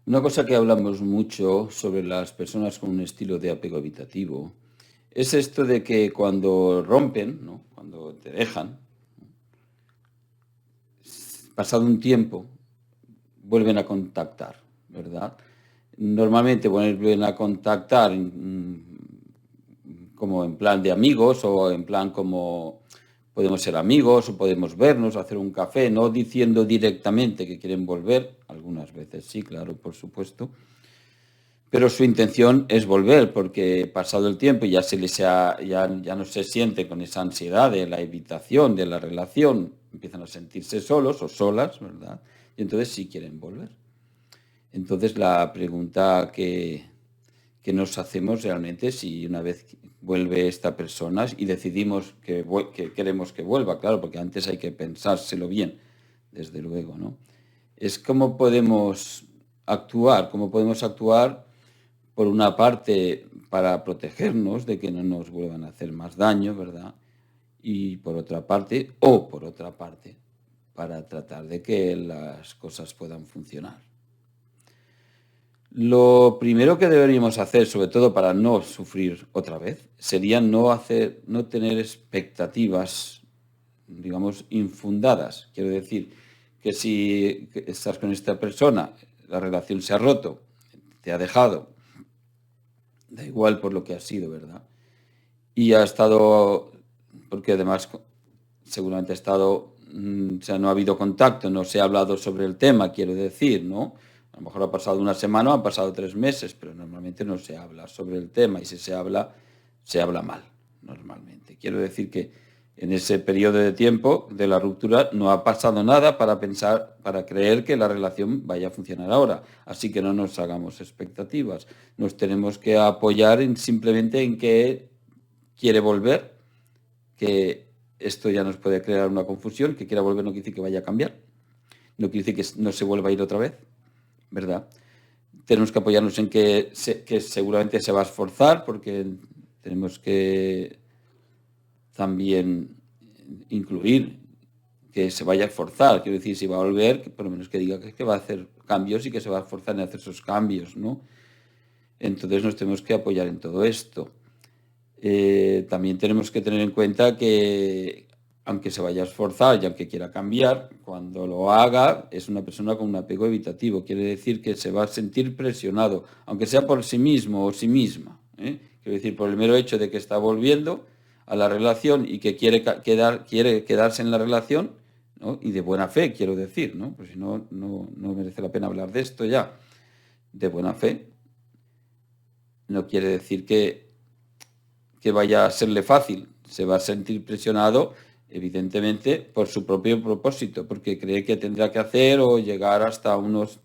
Una cosa que hablamos mucho sobre las personas con un estilo de apego evitativo es esto de que cuando rompen, ¿no? Cuando te dejan, pasado un tiempo, vuelven a contactar, ¿verdad? Normalmente vuelven a contactar como en plan de amigos o en plan como podemos ser amigos o podemos vernos, hacer un café, no diciendo directamente que quieren volver, algunas veces sí, claro, por supuesto, pero su intención es volver porque pasado el tiempo ya no se siente con esa ansiedad de la evitación de la relación, empiezan a sentirse solos o solas, ¿verdad? Y entonces sí quieren volver. Entonces la pregunta que nos hacemos realmente si una vez vuelve esta persona y decidimos que queremos que vuelva, claro, porque antes hay que pensárselo bien, desde luego, ¿no? Es cómo podemos actuar por una parte para protegernos de que no nos vuelvan a hacer más daño, ¿verdad? Y por otra parte, para tratar de que las cosas puedan funcionar. Lo primero que deberíamos hacer, sobre todo para no sufrir otra vez, sería no tener expectativas, digamos, infundadas. Quiero decir que si estás con esta persona, la relación se ha roto, te ha dejado, da igual por lo que ha sido, ¿verdad? Y ha estado, porque además seguramente ha estado, o sea, no ha habido contacto, no se ha hablado sobre el tema, quiero decir, ¿no? A lo mejor ha pasado una semana o han pasado 3 meses, pero normalmente no se habla sobre el tema y si se habla mal, normalmente. Quiero decir que en ese periodo de tiempo de la ruptura no ha pasado nada para creer que la relación vaya a funcionar ahora. Así que no nos hagamos expectativas. Nos tenemos que apoyar simplemente en que quiere volver, que esto ya nos puede crear una confusión, que quiera volver no quiere decir que vaya a cambiar, no quiere decir que no se vuelva a ir otra vez, ¿verdad? Tenemos que apoyarnos en que seguramente se va a esforzar porque tenemos que también incluir que se vaya a esforzar, quiero decir, si va a volver, que por lo menos que diga que va a hacer cambios y que se va a esforzar en hacer esos cambios, ¿no? Entonces nos tenemos que apoyar en todo esto. También tenemos que tener en cuenta que, aunque se vaya a esforzar y aunque quiera cambiar, cuando lo haga es una persona con un apego evitativo. Quiere decir que se va a sentir presionado, aunque sea por sí mismo o sí misma. Quiere decir, por el mero hecho de que está volviendo a la relación y que quiere quedarse en la relación, ¿no? Y de buena fe, quiero decir, ¿no? Pues si no, no merece la pena hablar de esto ya. De buena fe no quiere decir que vaya a serle fácil. Se va a sentir presionado, evidentemente, por su propio propósito, porque cree que tendrá que hacer o llegar hasta unos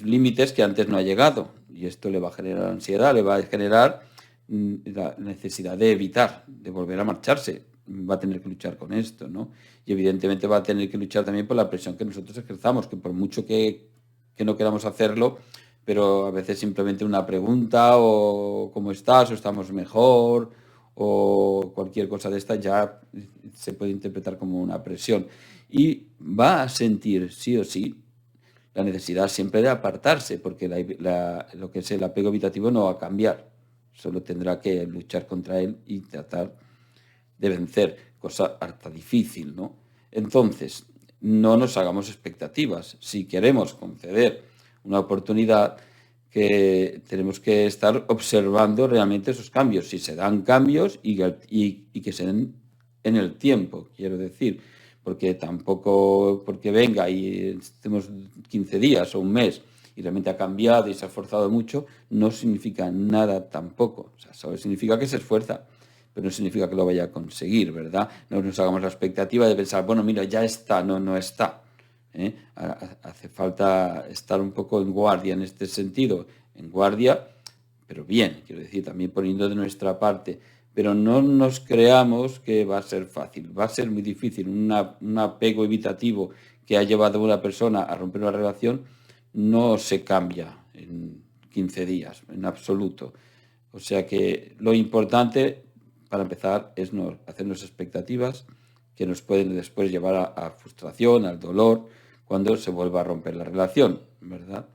límites que antes no ha llegado. Y esto le va a generar ansiedad, le va a generar la necesidad de evitar, de volver a marcharse. Va a tener que luchar con esto, ¿no? Y evidentemente va a tener que luchar también por la presión que nosotros ejerzamos, que por mucho que no queramos hacerlo, pero a veces simplemente una pregunta o cómo estás o estamos mejor o cualquier cosa de esta ya se puede interpretar como una presión. Y va a sentir sí o sí la necesidad siempre de apartarse, porque lo que es el apego evitativo no va a cambiar, solo tendrá que luchar contra él y tratar de vencer, cosa harta difícil, ¿no? Entonces, no nos hagamos expectativas. Si queremos conceder una oportunidad, que tenemos que estar observando realmente esos cambios, si se dan cambios y que se den en el tiempo, quiero decir, porque tampoco porque venga y estemos 15 días o un mes y realmente ha cambiado y se ha esforzado mucho, no significa nada tampoco. O sea, solo significa que se esfuerza, pero no significa que lo vaya a conseguir, ¿verdad? No nos hagamos la expectativa de pensar, bueno, mira, ya está, no está. Hace falta estar un poco en guardia en este sentido, en guardia, pero bien, quiero decir, también poniendo de nuestra parte, pero no nos creamos que va a ser fácil, va a ser muy difícil. Un apego evitativo que ha llevado a una persona a romper una relación no se cambia en 15 días, en absoluto. O sea que lo importante, para empezar, es no hacernos expectativas que nos pueden después llevar a frustración, al dolor, cuando se vuelva a romper la relación, ¿verdad?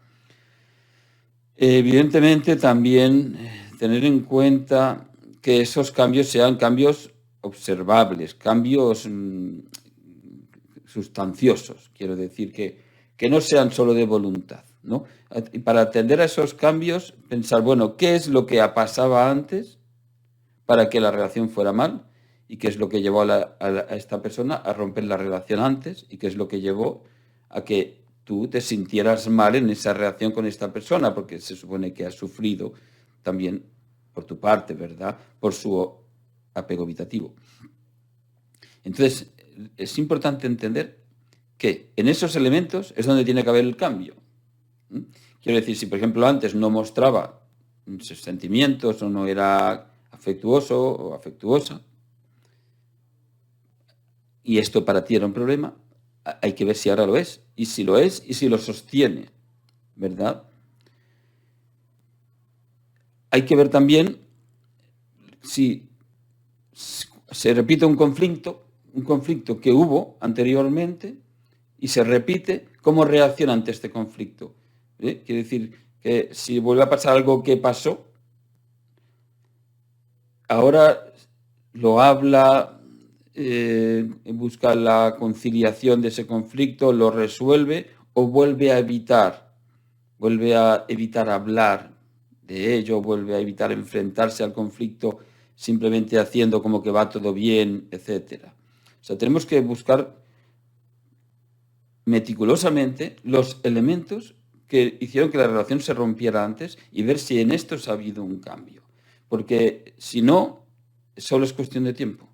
Evidentemente también tener en cuenta que esos cambios sean cambios observables, cambios sustanciosos, quiero decir, que no sean solo de voluntad, ¿no? Y para atender a esos cambios, pensar, bueno, ¿qué es lo que pasaba antes para que la relación fuera mal? ¿Y qué es lo que llevó a esta persona a romper la relación antes? ¿Y qué es lo que llevó a que tú te sintieras mal en esa relación con esta persona? Porque se supone que has sufrido también por tu parte, ¿verdad? Por su apego evitativo. Entonces, es importante entender que en esos elementos es donde tiene que haber el cambio. Quiero decir, si por ejemplo antes no mostraba sus sentimientos o no era afectuoso o afectuosa, y esto para ti era un problema, hay que ver si ahora lo es, y si lo es, y si lo sostiene, ¿verdad? Hay que ver también si se repite un conflicto que hubo anteriormente y se repite, ¿cómo reacciona ante este conflicto? Quiere decir que si vuelve a pasar algo que pasó, ahora lo habla, busca la conciliación de ese conflicto, lo resuelve o vuelve a evitar hablar de ello, vuelve a evitar enfrentarse al conflicto simplemente haciendo como que va todo bien, etcétera. O sea, tenemos que buscar meticulosamente los elementos que hicieron que la relación se rompiera antes y ver si en estos ha habido un cambio. Porque si no, solo es cuestión de tiempo.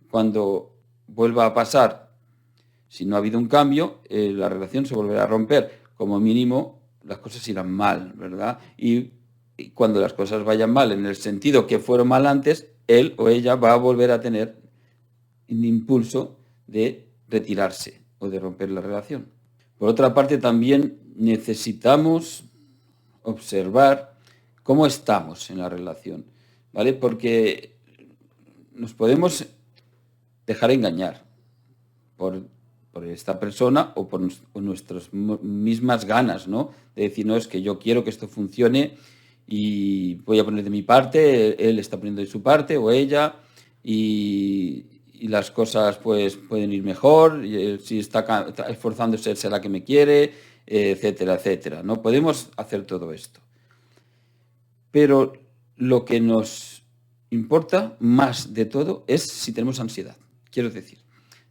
Cuando vuelva a pasar, si no ha habido un cambio, la relación se volverá a romper. Como mínimo, las cosas irán mal, ¿verdad? Y cuando las cosas vayan mal, en el sentido que fueron mal antes, él o ella va a volver a tener un impulso de retirarse o de romper la relación. Por otra parte, también necesitamos observar cómo estamos en la relación, ¿vale? Porque nos podemos dejar engañar por esta persona o por nuestras mismas ganas, ¿no? De decir, no, es que yo quiero que esto funcione y voy a poner de mi parte, él está poniendo de su parte o ella y las cosas pues pueden ir mejor, y, si está esforzándose será que me quiere, etcétera, etcétera. No podemos hacer todo esto. Pero lo que nos importa más de todo es si tenemos ansiedad. Quiero decir,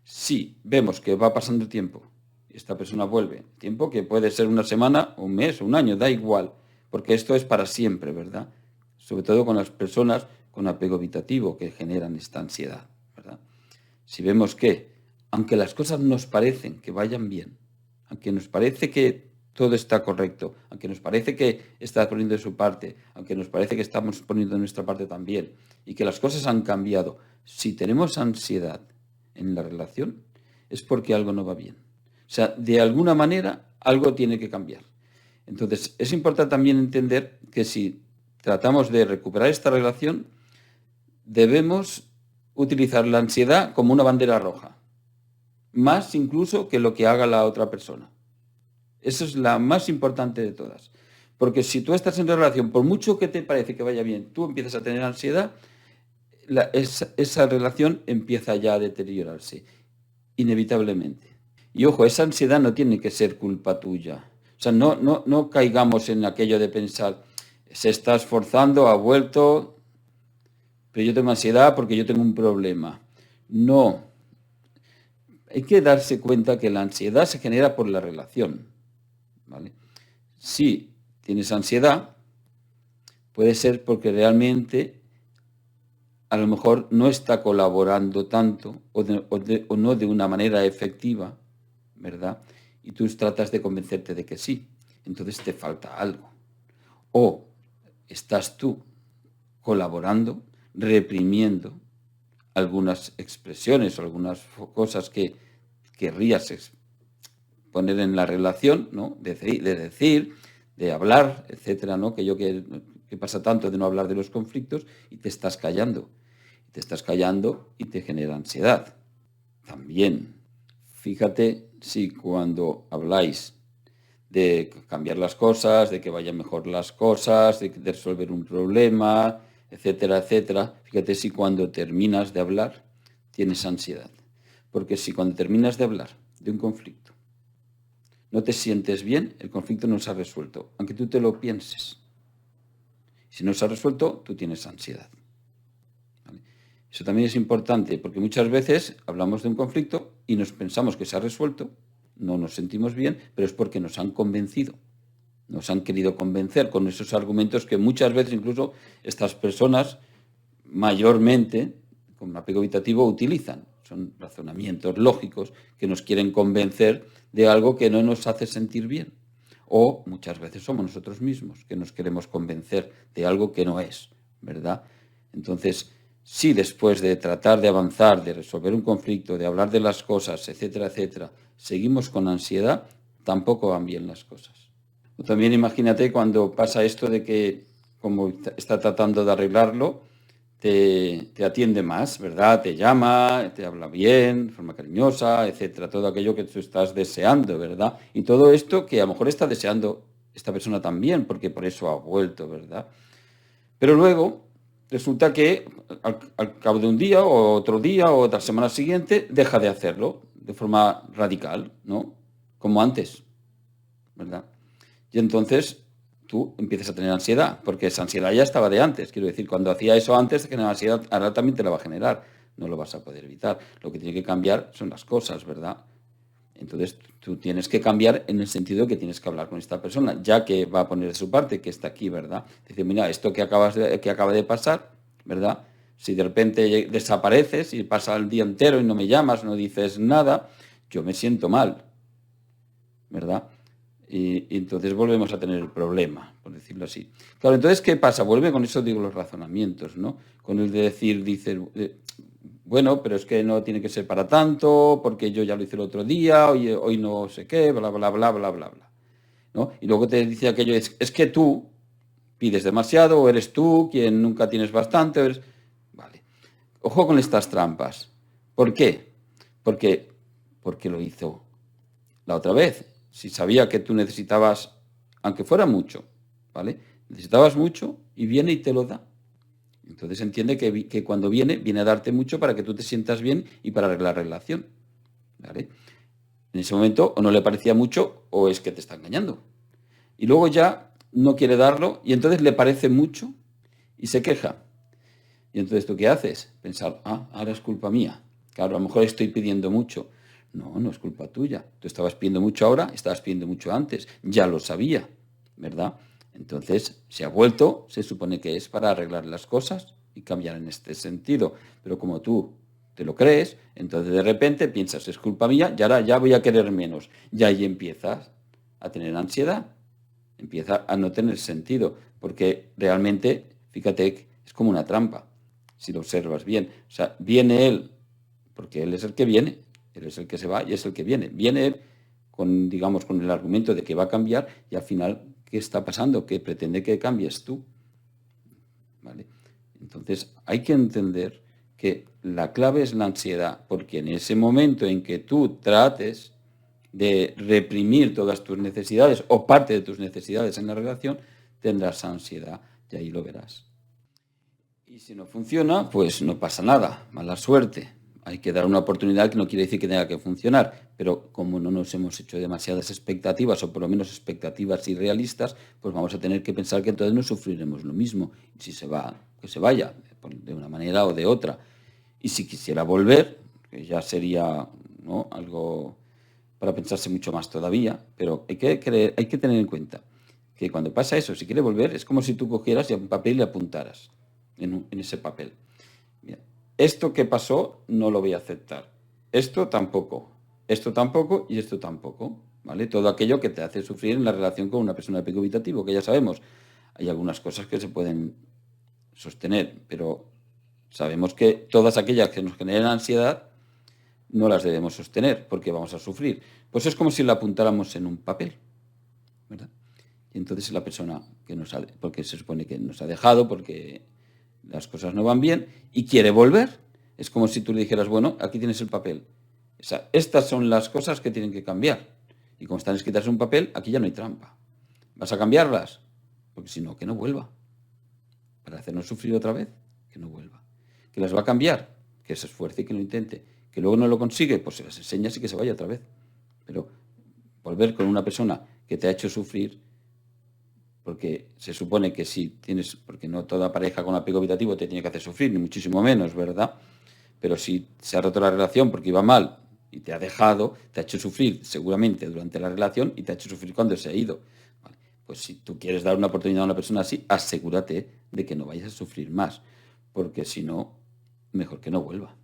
si vemos que va pasando el tiempo y esta persona vuelve, tiempo que puede ser una semana, un mes, un año, da igual, porque esto es para siempre, ¿verdad? Sobre todo con las personas con apego evitativo que generan esta ansiedad, ¿verdad? Si vemos que, aunque las cosas nos parecen que vayan bien, aunque nos parece que todo está correcto, aunque nos parece que está poniendo de su parte, aunque nos parece que estamos poniendo de nuestra parte también, y que las cosas han cambiado, si tenemos ansiedad en la relación, es porque algo no va bien. O sea, de alguna manera, algo tiene que cambiar. Entonces, es importante también entender que si tratamos de recuperar esta relación, debemos utilizar la ansiedad como una bandera roja, más incluso que lo que haga la otra persona. Esa es la más importante de todas. Porque si tú estás en relación, por mucho que te parece que vaya bien, tú empiezas a tener ansiedad, esa relación empieza ya a deteriorarse, inevitablemente. Y ojo, esa ansiedad no tiene que ser culpa tuya. O sea, no caigamos en aquello de pensar, se está esforzando, ha vuelto, pero yo tengo ansiedad porque yo tengo un problema. No. Hay que darse cuenta que la ansiedad se genera por la relación, ¿vale? Si tienes ansiedad, puede ser porque realmente a lo mejor no está colaborando tanto o no de una manera efectiva, ¿verdad? Y tú tratas de convencerte de que sí. Entonces te falta algo. O estás tú colaborando, reprimiendo algunas expresiones o algunas cosas que querrías poner en la relación, ¿no? De decir, de hablar, etcétera, ¿no? Que pasa tanto de no hablar de los conflictos y te estás callando. Te estás callando y te genera ansiedad. También, fíjate si cuando habláis de cambiar las cosas, de que vayan mejor las cosas, de resolver un problema, etcétera, etcétera. Fíjate si cuando terminas de hablar tienes ansiedad. Porque si cuando terminas de hablar de un conflicto no te sientes bien, el conflicto no se ha resuelto, aunque tú te lo pienses. Si no se ha resuelto, tú tienes ansiedad. ¿Vale? Eso también es importante, porque muchas veces hablamos de un conflicto y nos pensamos que se ha resuelto, no nos sentimos bien, pero es porque nos han convencido. Nos han querido convencer con esos argumentos que muchas veces incluso estas personas mayormente con apego evitativo utilizan. Son razonamientos lógicos que nos quieren convencer de algo que no nos hace sentir bien. O muchas veces somos nosotros mismos que nos queremos convencer de algo que no es, ¿verdad? Entonces, si después de tratar de avanzar, de resolver un conflicto, de hablar de las cosas, etcétera, etcétera, seguimos con ansiedad, tampoco van bien las cosas. O también imagínate cuando pasa esto de que, como está tratando de arreglarlo, te atiende más, ¿verdad? Te llama, te habla bien, de forma cariñosa, etcétera, todo aquello que tú estás deseando, ¿verdad? Y todo esto que a lo mejor está deseando esta persona también, porque por eso ha vuelto, ¿verdad? Pero luego resulta que al cabo de un día o otro día o otra semana siguiente deja de hacerlo de forma radical, ¿no? Como antes, ¿verdad? Y entonces tú empiezas a tener ansiedad, porque esa ansiedad ya estaba de antes. Quiero decir, cuando hacía eso antes, generaba ansiedad, ahora también te la va a generar. No lo vas a poder evitar. Lo que tiene que cambiar son las cosas, ¿verdad? Entonces tú tienes que cambiar en el sentido que tienes que hablar con esta persona, ya que va a poner de su parte, que está aquí, ¿verdad? Dice, mira, esto que acaba de pasar, ¿verdad? Si de repente desapareces y pasa el día entero y no me llamas, no dices nada, yo me siento mal, ¿verdad? Y entonces volvemos a tener el problema, por decirlo así. Claro, entonces, ¿qué pasa? Vuelve con eso, digo, los razonamientos, ¿no? Con el de decir, dice, bueno, pero es que no tiene que ser para tanto, porque yo ya lo hice el otro día, hoy no sé qué, bla, bla, bla, bla, bla, bla. ¿No? Y luego te dice aquello, es que tú pides demasiado, o eres tú quien nunca tienes bastante, Vale. Ojo con estas trampas. ¿Por qué? Porque, porque lo hizo la otra vez. Si sabía que tú necesitabas, aunque fuera mucho, ¿vale? Necesitabas mucho y viene y te lo da. Entonces entiende que cuando viene a darte mucho para que tú te sientas bien y para arreglar la relación, ¿vale? En ese momento o no le parecía mucho o es que te está engañando. Y luego ya no quiere darlo y entonces le parece mucho y se queja. Y entonces ¿tú qué haces? Pensar, ahora es culpa mía. Claro, a lo mejor estoy pidiendo mucho. No, no es culpa tuya. Tú estabas pidiendo mucho ahora, estabas pidiendo mucho antes. Ya lo sabía, ¿verdad? Entonces, se ha vuelto, se supone que es para arreglar las cosas y cambiar en este sentido. Pero como tú te lo crees, entonces de repente piensas, es culpa mía y ahora ya voy a querer menos. Y ahí empiezas a tener ansiedad. Empieza a no tener sentido, porque realmente, fíjate, es como una trampa, si lo observas bien. O sea, viene él, porque él es el que viene, él es el que se va y es el que viene. Viene él con, digamos, con el argumento de que va a cambiar y al final, ¿qué está pasando? Que pretende que cambies tú. ¿Vale? Entonces, hay que entender que la clave es la ansiedad, porque en ese momento en que tú trates de reprimir todas tus necesidades o parte de tus necesidades en la relación, tendrás ansiedad y ahí lo verás. Y si no funciona, pues no pasa nada, mala suerte. Hay que dar una oportunidad que no quiere decir que tenga que funcionar, pero como no nos hemos hecho demasiadas expectativas o por lo menos expectativas irrealistas, pues vamos a tener que pensar que entonces no sufriremos lo mismo. Y si se va, que se vaya, de una manera o de otra. Y si quisiera volver, que ya sería, ¿no?, algo para pensarse mucho más todavía, pero hay que tener en cuenta que cuando pasa eso, si quiere volver, es como si tú cogieras un papel y le apuntaras en ese papel. Mira, esto que pasó no lo voy a aceptar. Esto tampoco y esto tampoco. ¿Vale? Todo aquello que te hace sufrir en la relación con una persona de apego evitativo, que ya sabemos, hay algunas cosas que se pueden sostener, pero sabemos que todas aquellas que nos generan ansiedad no las debemos sostener porque vamos a sufrir. Pues es como si la apuntáramos en un papel, ¿verdad? Y entonces la persona que porque se supone que nos ha dejado, porque las cosas no van bien y quiere volver, es como si tú le dijeras, bueno, aquí tienes el papel. O sea, estas son las cosas que tienen que cambiar. Y como están escritas en un papel, aquí ya no hay trampa. ¿Vas a cambiarlas? Porque si no, que no vuelva. Para hacernos sufrir otra vez, que no vuelva. ¿Que las va a cambiar? Que se esfuerce y que lo intente. ¿Que luego no lo consigue? Pues se las enseñas y que se vaya otra vez. Pero volver con una persona que te ha hecho sufrir, porque se supone que si tienes, porque no toda pareja con apego evitativo te tiene que hacer sufrir, ni muchísimo menos, ¿verdad? Pero si se ha roto la relación porque iba mal y te ha dejado, te ha hecho sufrir seguramente durante la relación y te ha hecho sufrir cuando se ha ido. Vale, pues si tú quieres dar una oportunidad a una persona así, asegúrate de que no vayas a sufrir más, porque si no, mejor que no vuelva.